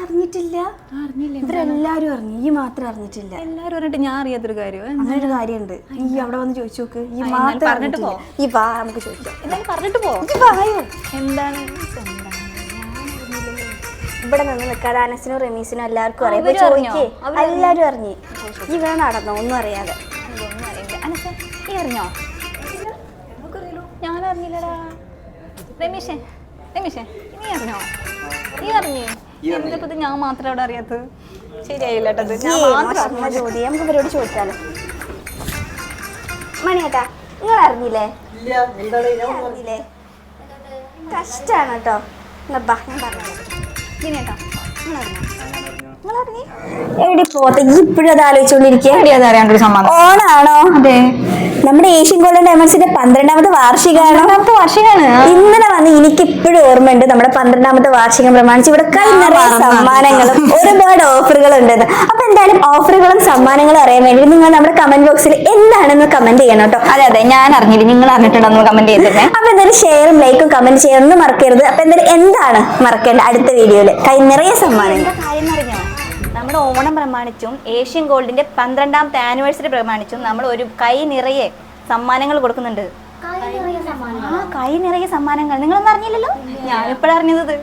അറിഞ്ഞിട്ടില്ല? ഇവരെല്ലാരും അറിഞ്ഞു, ഈ മാത്രം അറിഞ്ഞിട്ടില്ല. എല്ലാരും പറഞ്ഞിട്ട് ഞാൻ അറിയാത്തൊരു കാര്യം. അങ്ങനെ ഒരു കാര്യമുണ്ട്. ഈ അവിടെ വന്ന് ചോദിച്ചു നോക്ക്. ഈ മാത്രം പറഞ്ഞിട്ട് പോ. ഈ വാ, നമുക്ക് ചോദിക്കാം. എന്തായാലും പറഞ്ഞിട്ട് പോ. എന്താണ് ഇവിടെ നിന്ന് നിൽക്കാതെ അനസിനും റമീസിനും എല്ലാവർക്കും അറിയാം. ചോദിക്കേ, എല്ലാരും അറിഞ്ഞു. ഈ വേണം നടന്നോ ഒന്നും അറിയാതെ. ഒന്നും അറിയില്ല. അനസ നീ അറിഞ്ഞോ? ഞാൻ അറിഞ്ഞില്ലടാ. രമേശേ രമേശേ നീ അറിഞ്ഞോ? നീ അറിഞ്ഞേ? എന്തിപ്പോ ഇത് ഞാൻ മാത്രം അവിടെ അറിയാത്തത്? ശരിയായില്ല കേട്ടത്. ഞാൻ മാത്രം ചോദ്യം നമുക്ക് ഇവരോട് ചോദിക്കാലോ. മണിയേട്ടാ, നിങ്ങൾ അറിഞ്ഞില്ലേ? അറിഞ്ഞില്ലേ? കഷ്ടാണ് കേട്ടോ. ഞാൻ പറഞ്ഞു ഇതിനേട്ടാ എവിടെ പോത്തെ ഈ ഇപ്പോഴും അത് ആലോചിച്ചുകൊണ്ടിരിക്കുക. ഓണാണോ? അതെ, നമ്മുടെ ഏഷ്യൻ ഗോൾഡൻ ഡയമണ്ട്സിന്റെ 12ാമത്തെ വാർഷികമാണ്. ഇന്നലെ വന്ന് എനിക്ക് ഇപ്പോഴും ഓർമ്മയുണ്ട്. നമ്മുടെ 12ാമത്തെ വാർഷികം പ്രമാണിച്ച് ഇവിടെ കൈ നിറയെ സമ്മാനങ്ങളും ഒരുപാട് ഓഫറുകളും ഉണ്ട്. അപ്പൊ എന്തായാലും ഓഫറുകളും സമ്മാനങ്ങളും അറിയാൻ വേണ്ടി നിങ്ങൾ നമ്മുടെ കമന്റ് ബോക്സിൽ എന്താണെന്ന് കമന്റ് ചെയ്യണം കേട്ടോ. അതെ, ഞാൻ അറിഞ്ഞില്ല, നിങ്ങൾ അറിഞ്ഞിട്ടുണ്ടെന്ന് കമന്റ് ചെയ്തിരുന്നേ. അപ്പൊ എന്തായാലും ഷെയറും ലൈക്കും കമന്റ് ചെയ്യാനൊന്നും മറക്കരുത്. അപ്പൊ എന്തായാലും എന്താണ് മറക്കേണ്ടത് അടുത്ത വീഡിയോയില് കൈ നിറയെ സമ്മാനങ്ങൾ. നമ്മുടെ ഓണം പ്രമാണിച്ചും ഏഷ്യൻ ഗോൾഡിന്റെ 12ാമത്തെ ആനിവേഴ്സറി പ്രമാണിച്ചും നമ്മൾ ഒരു കൈ നിറയെ സമ്മാനങ്ങൾ കൊടുക്കുന്നുണ്ട്. കൈ നിറയെ സമ്മാനങ്ങൾ നിങ്ങളൊന്നും അറിഞ്ഞില്ലല്ലോ? ഞാനിപ്പോഴറിഞ്ഞത്.